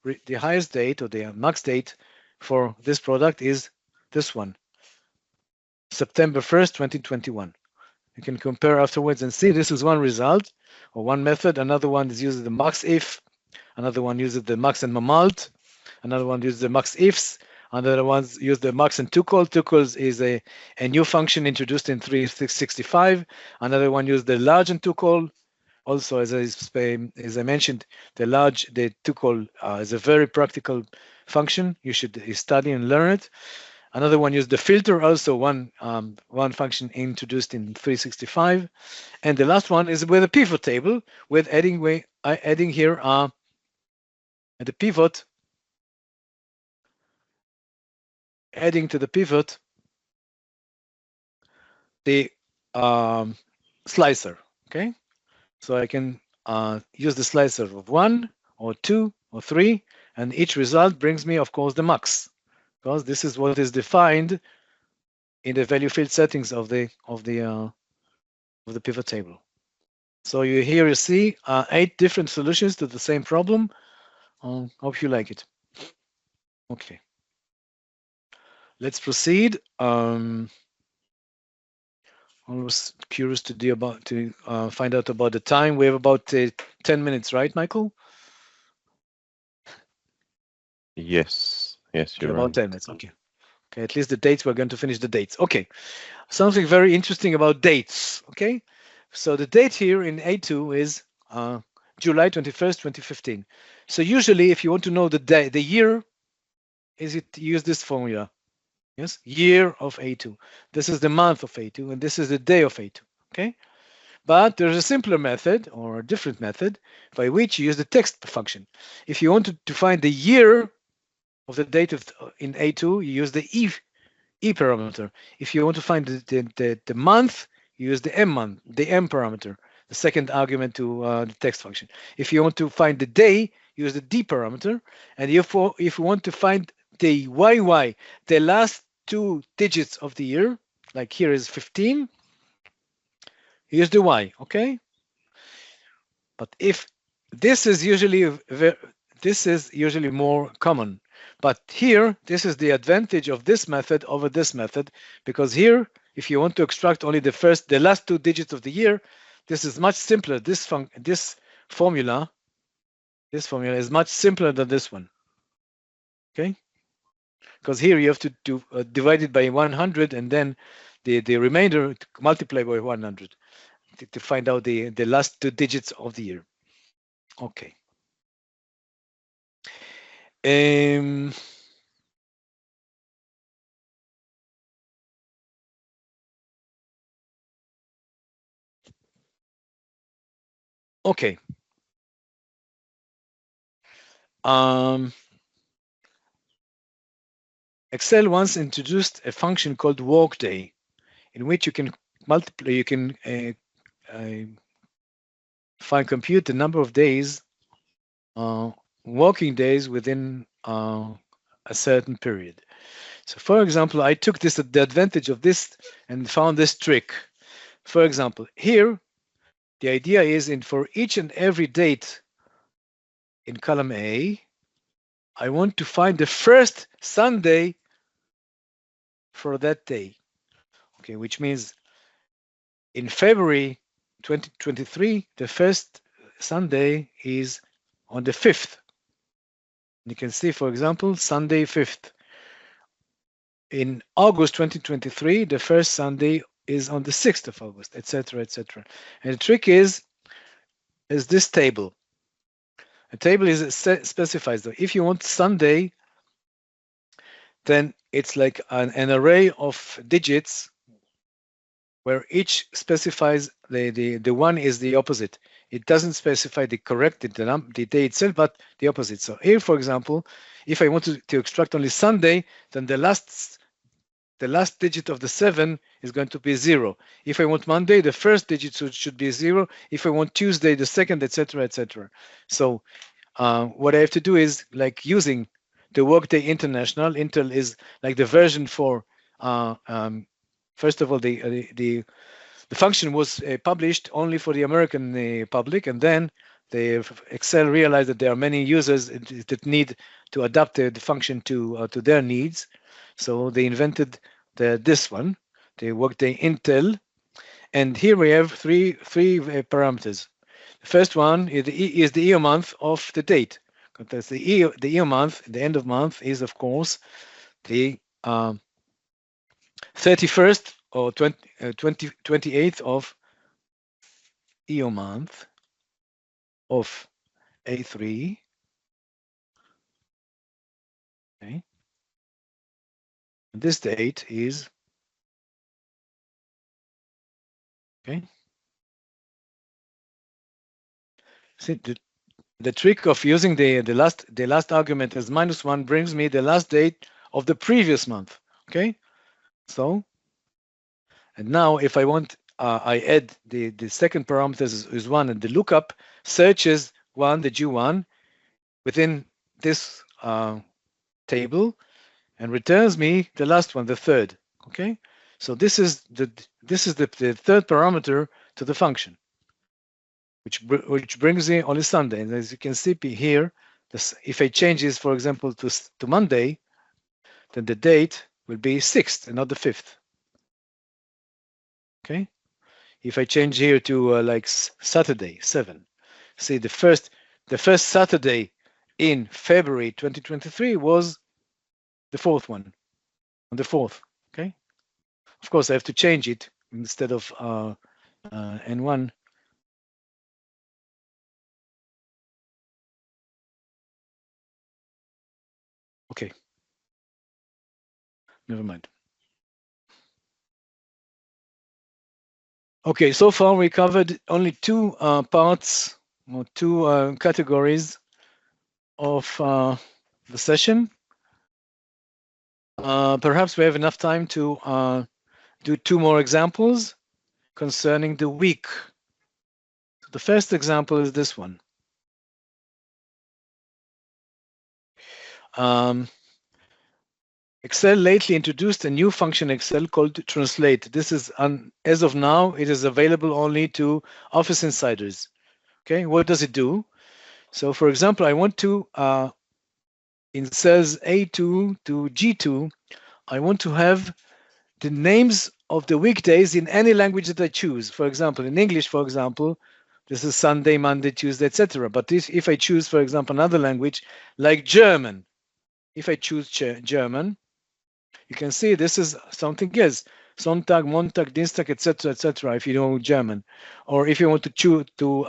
date or the max date for this product is this one, September 1st, 2021. You can compare afterwards and see this is one result or one method. Another one is using the max if. Another one uses the max and mamalt. Another one uses the max ifs. Another one use the max and tuple. Tuples is a new function introduced in 365. Another one uses the large and tuple. Also, as I mentioned, the tuple is a very practical function. You should study and learn it. Another one is the filter, also one function introduced in 365. And the last one is with a pivot table, with adding here the pivot, adding to the pivot the slicer. Okay, so I can use the slicer of 1 or 2 or 3, and each result brings me, of course, the max, because this is what is defined in the value field settings of the pivot table. So here you see 8 different solutions to the same problem. Hope you like it. Okay, let's proceed. I was curious to find out about the time. We have about 10 minutes, right, Michael? Yes, yes, Okay, you're about right. 10 minutes. Okay. Okay, at least the dates, we're going to finish the dates. Okay, something very interesting about dates. Okay, so the date here in A2 is July 21st, 2015. So usually if you want to know the year, is it use this formula. Yes, year of A2. This is the month of A2, and this is the day of A2. Okay, but there's a simpler method or a different method by which you use the text function. If you want to find the year of the date in A2, you use the E parameter. If you want to find the month, you use the M parameter, the second argument to the text function. If you want to find the day, use the D parameter. And if you want to find the YY, the last 2 digits of the year, like here is 15, use the Y, okay? But if this is usually more common. But here, this is the advantage of this method over this method, because here, if you want to extract only the last 2 digits of the year, this is much simpler. This formula is much simpler than this one. Okay, because here you have to divide it by 100 and then the remainder multiply by 100 to find out the last 2 digits of the year. Okay. Okay. Excel once introduced a function called workday, in which you can multiply, you can compute the number of days, working days within a certain period. So, for example, I took the advantage of this and found this trick. For example, here the idea is for each and every date in column A, I want to find the first Sunday for that day. Okay, which means in February 2023, the first Sunday is on the 5th. You can see, for example, Sunday 5th. In August 2023, the first Sunday is on the 6th of August, etc., etc. And the trick is this table. A table specifies that if you want Sunday, then it's like an array of digits where each specifies the one is the opposite. It doesn't specify the day itself, but the opposite. So here, for example, if I want to extract only Sunday, then the last digit of the 7 is going to be 0. If I want Monday, the first digit should be 0. If I want Tuesday, the second, etc., etc. So what I have to do is like using the Workday International. Intel is like the version for first of all the function was published only for the American public, and then Excel realized that there are many users that need to adapt the function to their needs, so they invented this one, the Workday Intel, and here we have three parameters. The first one is the year month of the date. Because the year month, the end of month is of course the 31st or 28th of year month of A3 this date is, okay. See, the trick of using the last argument as -1 brings me the last date of the previous month. Okay, so and now if I want, I add the second parameter is 1, and the lookup searches the G1 within this table and returns me the last one, the third. Okay, so this is the third parameter to the function, which brings me only Sunday. And as you can see here, if I change this, for example, to Monday, then the date will be 6th and not the 5th. Okay. If I change here to like Saturday, 7, see the first Saturday in February 2023 was the 4th one, on the 4th. Okay. Of course, I have to change it instead of N1. Okay. Never mind. Okay, so far we covered only two parts or two categories of the session. Perhaps we have enough time to do two more examples concerning the week. So the first example is this one. Excel lately introduced a new function in Excel called translate. This is, as of now, it is available only to Office Insiders. Okay, what does it do? So for example, I want to, in cells A2 to G2, I want to have the names of the weekdays in any language that I choose. For example, in English, for example, this is Sunday, Monday, Tuesday, etc. But if I choose, for example, another language like German, if I choose German, you can see this is something else. Sonntag, Montag, Dienstag, etc., etc. If you know German, or if you want to choose to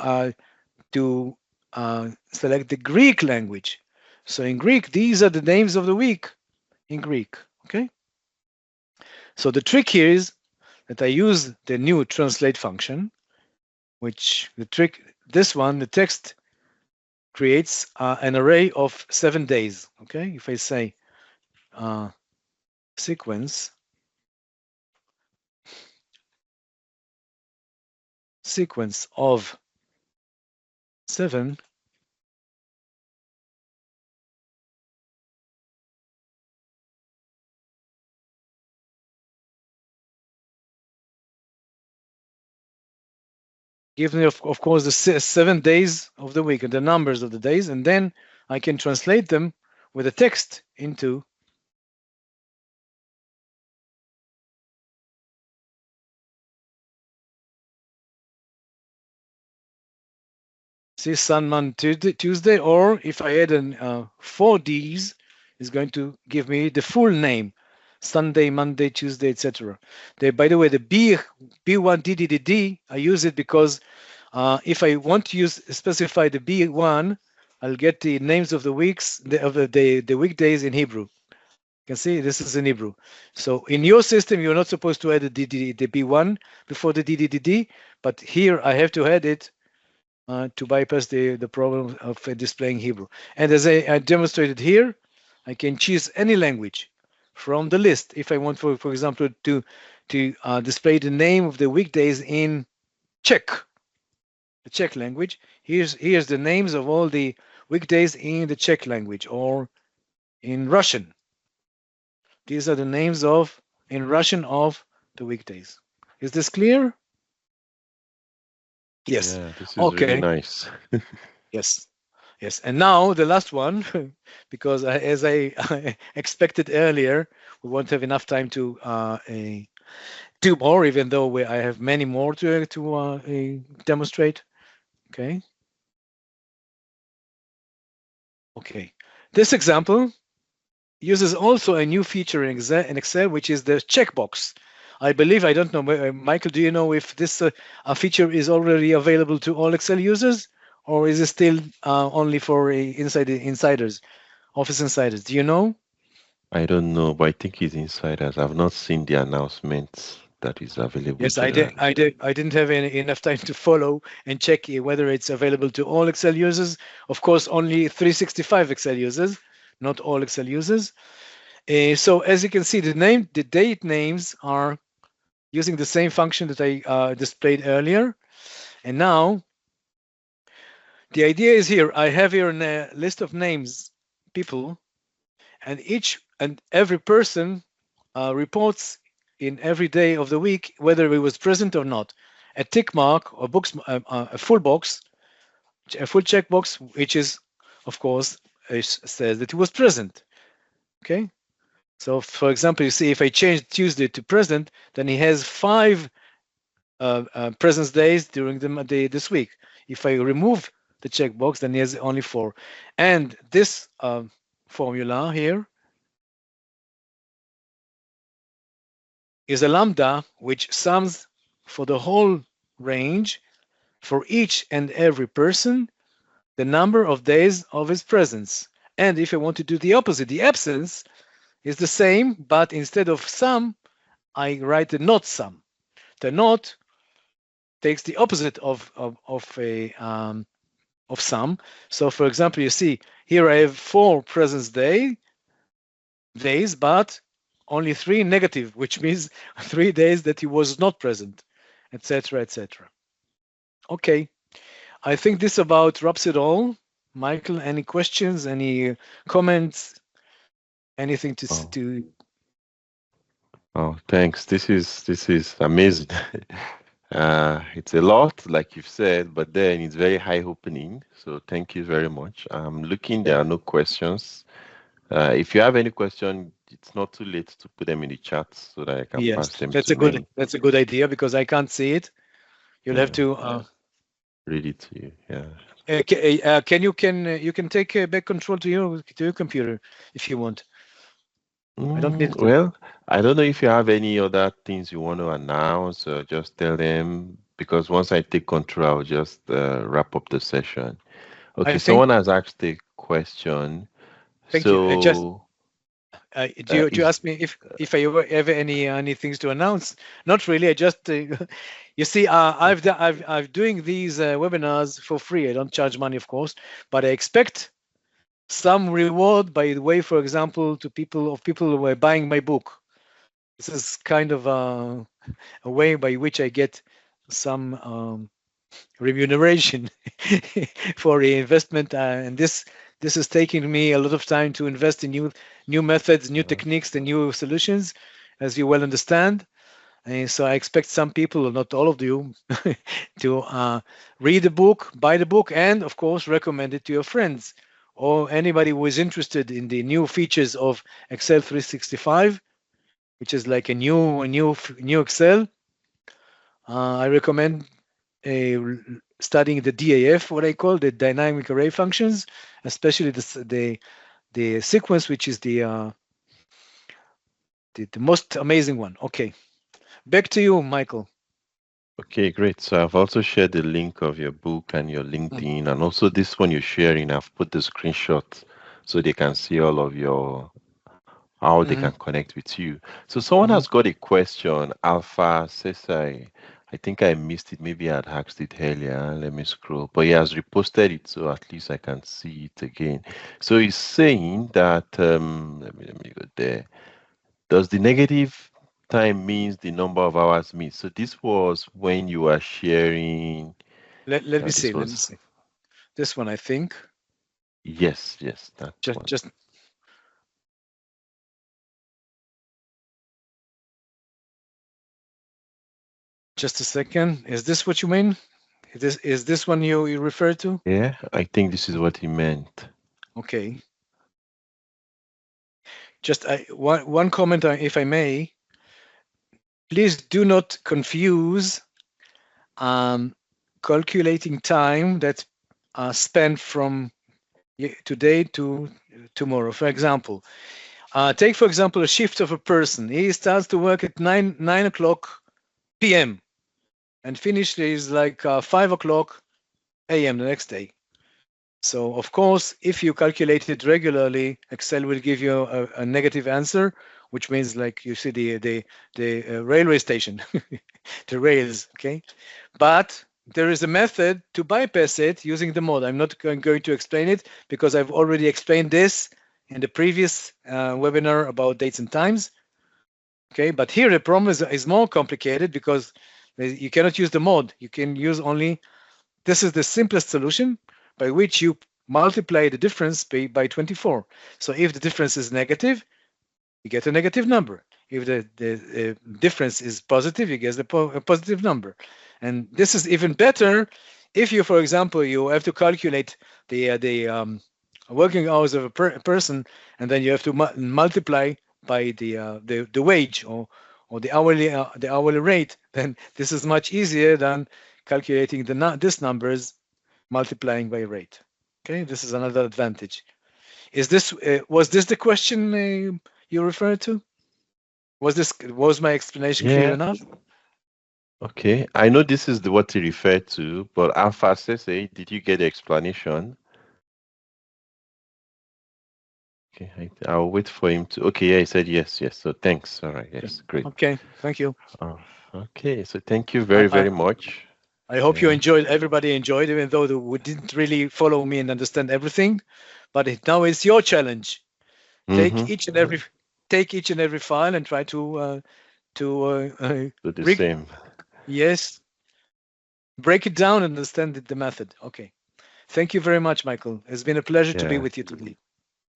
select the Greek language. So in Greek, these are the names of the week in Greek. Okay. So the trick here is that I use the new translate function, which this one, the text creates an array of 7 days. Okay. If I say sequence of 7, gives me, of course, the 7 days of the week and the numbers of the days, and then I can translate them with the text into Sun, Monday, Tuesday, or if I add an 4 Ds, is going to give me the full name: Sunday, Monday, Tuesday, etc. By the way, the B1 DDDD, I use it because if I want to specify the B1, I'll get the names of the weeks, the weekdays in Hebrew. You can see this is in Hebrew. So in your system, you're not supposed to add the B1 before the DDDD, but here I have to add it to bypass the problem of displaying Hebrew. And as I demonstrated here, I can choose any language from the list. If I want, for example, to display the name of the weekdays in Czech, the Czech language, here's the names of all the weekdays in the Czech language, or in Russian. These are the names in Russian of the weekdays. Is this clear? Yes. Yeah, this is okay. really nice. Yes. Yes. And now the last one, because as I expected earlier, we won't have enough time to do more, even though I have many more to demonstrate. Okay. Okay. This example uses also a new feature in Excel, which is the checkbox. I believe, I don't know, Michael, do you know if this feature is already available to all Excel users, or is it still only for insiders, Office Insiders? Do you know? I don't know, but I think it's insiders. I've not seen the announcement that is available Yes, I did. generally. I didn't have enough time to follow and check whether it's available to all Excel users. Of course, only 365 Excel users, not all Excel users. So as you can see, the date names are using the same function that I displayed earlier. And now the idea is here. I have here a list of names, people, and each and every person reports in every day of the week whether he was present or not. A tick mark or a full box, a full checkbox, which is, of course, says that he was present. Okay. So, for example, you see, if I change Tuesday to present, then he has 5 presence days during the day this week. If I remove the checkbox, then he has only 4. And this formula here is a lambda which sums for the whole range for each and every person the number of days of his presence. And if I want to do the opposite, the absence is the same, but instead of sum, I write the not sum. The not takes the opposite of sum. So for example, you see here I have 4 presence days, but only 3 negative, which means 3 days that he was not present, etc., etc. Okay, I think this about wraps it all. Michael, any questions, any comments, anything Oh, to oh, thanks. This is amazing. It's a lot, like you've said, but then it's very high opening. So thank you very much. I'm looking, there yeah, are no questions. If you have any question, it's not too late to put them in the chat so that I can yes, pass them to Meni. that's a good idea because I can't see it. You'll have Yeah, to read it to you. Yeah. you can take back control to your computer if you want. I don't need to. Well, I don't know if you have any other things you want to announce or just tell them, because once I take control, I'll just wrap up the session. I Okay, think. someone has asked a question. Thank you. Just So, do you is ask me if I ever any things to announce? Not really. I just you see, I've doing these webinars for free. I don't charge money, of course, but I expect some reward by the way, for example, to people who are buying my book. This is kind of a way by which I get some remuneration for the investment, and this is taking me a lot of time to invest in new methods, new techniques, and new solutions, as you well understand. And so I expect some people, not all of you, to read the book, buy the book, and of course recommend it to your friends or anybody who is interested in the new features of Excel 365, which is like a new Excel. I recommend studying the DAF, what I call the dynamic array functions, especially the sequence, which is the most amazing one. Okay, back to you, Michael. okay, great. So I've also shared the link of your book and your Mm. LinkedIn, and also this one you're sharing. I've put the screenshot so they can see all of your how they can Mhm, connect with you. So someone mhm. has got a question. Alpha says I think I missed it. Maybe I'd asked it earlier. Let me scroll. But he has reposted it, so at least I can see it again. So he's saying that let me go there. Does the negative time means the number of hours missed? So this was when you were sharing. Let me see. This Let me was see. This one, I think. yes, that Just one. just just a second. Is this what you mean? Is this one you refer to? Yeah, I think this is what he meant. Okay. Just one comment, if I may. Please do not confuse um, calculating time that's spent from today to tomorrow. For example, take for example a shift of a person. He starts to work at 9 o'clock p.m. and finishes like 5 o'clock a.m. the next day. So of course, if you calculate it regularly, Excel will give you a negative answer, which means like you see the railway station, the rails. Okay, but there is a method to bypass it using the mode. I'm not going to explain it because I've already explained this in the previous webinar about dates and times. Okay, but here the problem is more complicated because you cannot use the mode. You can use only, this is the simplest solution by which you multiply the difference by 24. So if the difference is negative, you get a negative number. If the difference is positive, you get a positive number. And this is even better if you, for example, you have to calculate the working hours of a person, and then you have to multiply by the wage or the hourly rate. Then this is much easier than calculating this numbers multiplying by rate. Okay, this is another advantage. Is this was this the question you referred to? Was my explanation clear Yeah. enough? Okay. I know this is what he referred to, but Alpha says, hey, did you get the explanation? Okay, I'll wait for him to. Okay, yeah, he said yes, yes. So thanks. All right, yes, great. Okay, thank you. Oh, okay, so thank you I, very, I, very much. I hope you Yeah. enjoyed. Everybody enjoyed, even though we didn't really follow me and understand everything. But now it's your challenge. Mm-hmm. Take each and every take each and every file and try to Do the rig, same. yes, break it down and understand the method. Okay. Thank you very much, Michael. It's been a pleasure to be Yeah. with you today.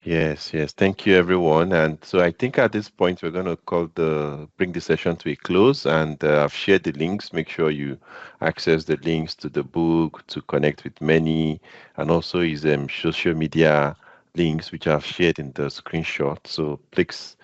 Yes, yes. Thank you, everyone. And so I think at this point we're going to bring the session to a close. And I've shared the links. Make sure you access the links to the book to connect with Meni, and also his social media links, which I've shared in the screenshot. So please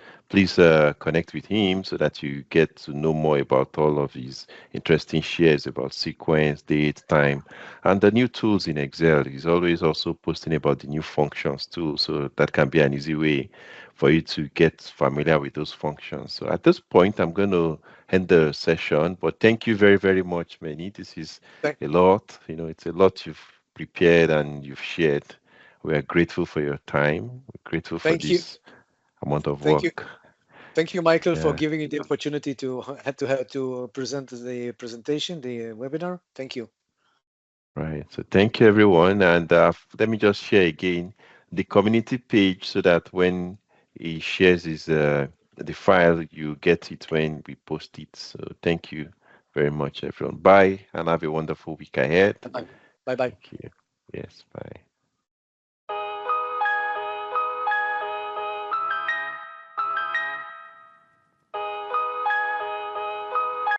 connect with him so that you get to know more about all of his interesting shares about sequence, date, time, and the new tools in Excel. He's always also posting about the new functions too, so that can be an easy way for you to get familiar with those functions. So at this point, I'm going to end the session, but thank you very, very much, Meni. This is Thank, a lot. It's a lot you've prepared and you've shared. We are grateful for your time. We're grateful for thank you. this amount of Thank you. work. Thank you, Michael, for Yeah. giving me the opportunity to have to present the presentation, the webinar. Thank you. Right. So thank you, everyone. And let me just share again the community page so that when he shares the file, you get it when we post it. So thank you very much, everyone. Bye, and have a wonderful week ahead. Bye bye. Bye bye. Thank you. Yes, bye.